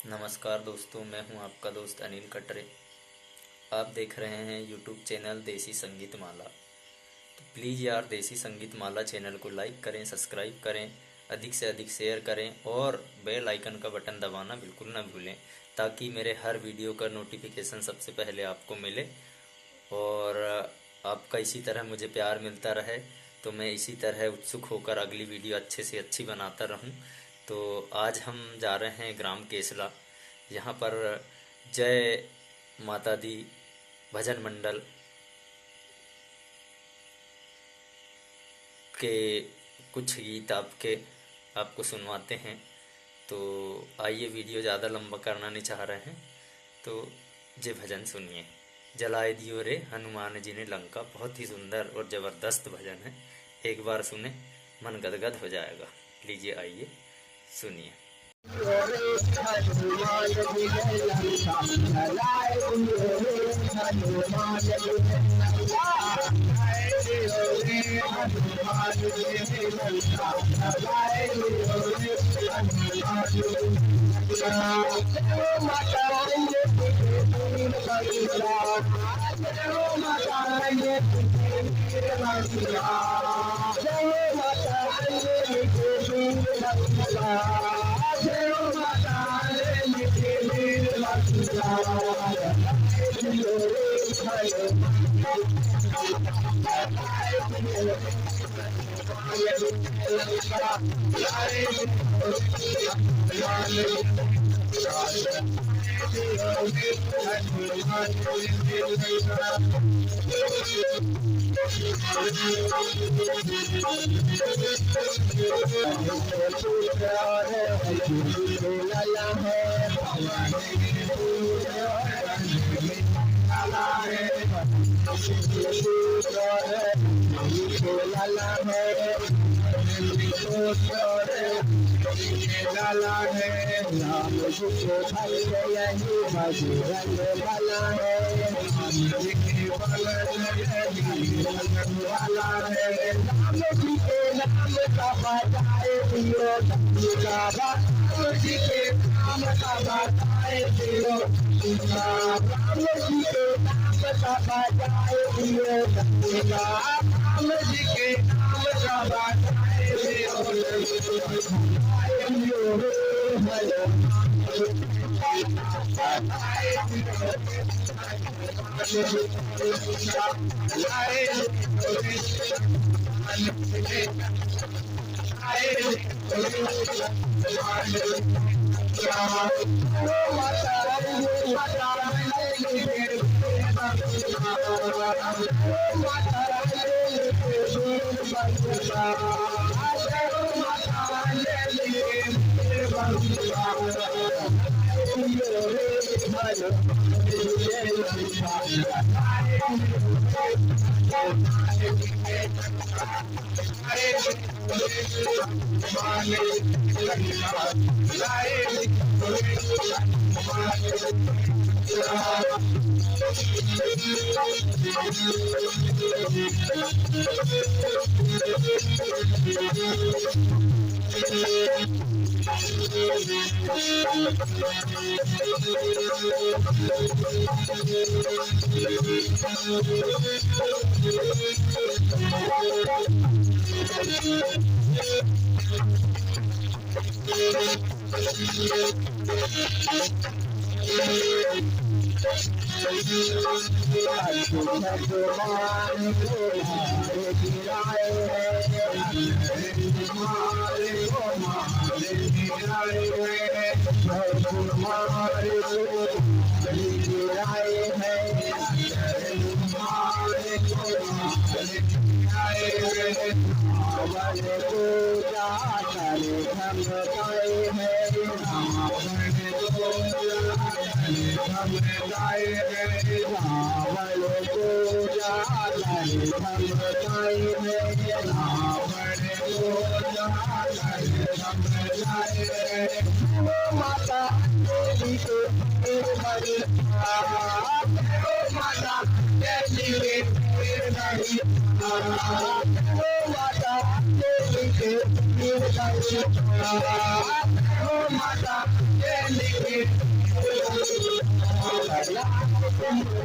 नमस्कार दोस्तों, मैं हूं आपका दोस्त अनिल कटरे। आप देख रहे हैं यूट्यूब चैनल देसी संगीत माला। तो प्लीज़ यार, देसी संगीत माला चैनल को लाइक करें, सब्सक्राइब करें, अधिक से अधिक शेयर करें और बेल आइकन का बटन दबाना बिल्कुल ना भूलें, ताकि मेरे हर वीडियो का नोटिफिकेशन सबसे पहले आपको मिले और आपका इसी तरह मुझे प्यार मिलता रहे। तो मैं इसी तरह उत्सुक होकर अगली वीडियो अच्छे से अच्छी बनाता रहूं। तो आज हम जा रहे हैं ग्राम केसला। यहाँ पर जय माता दी भजन मंडल के कुछ गीत आपको सुनवाते हैं। तो आइए, वीडियो ज़्यादा लंबा करना नहीं चाह रहे हैं, तो जे भजन सुनिए। जलाए दियो रे हनुमान जी ने लंका, बहुत ही सुंदर और ज़बरदस्त भजन है। एक बार सुने, मन गदगद हो जाएगा। लीजिए, आइए सुनिए। बोलो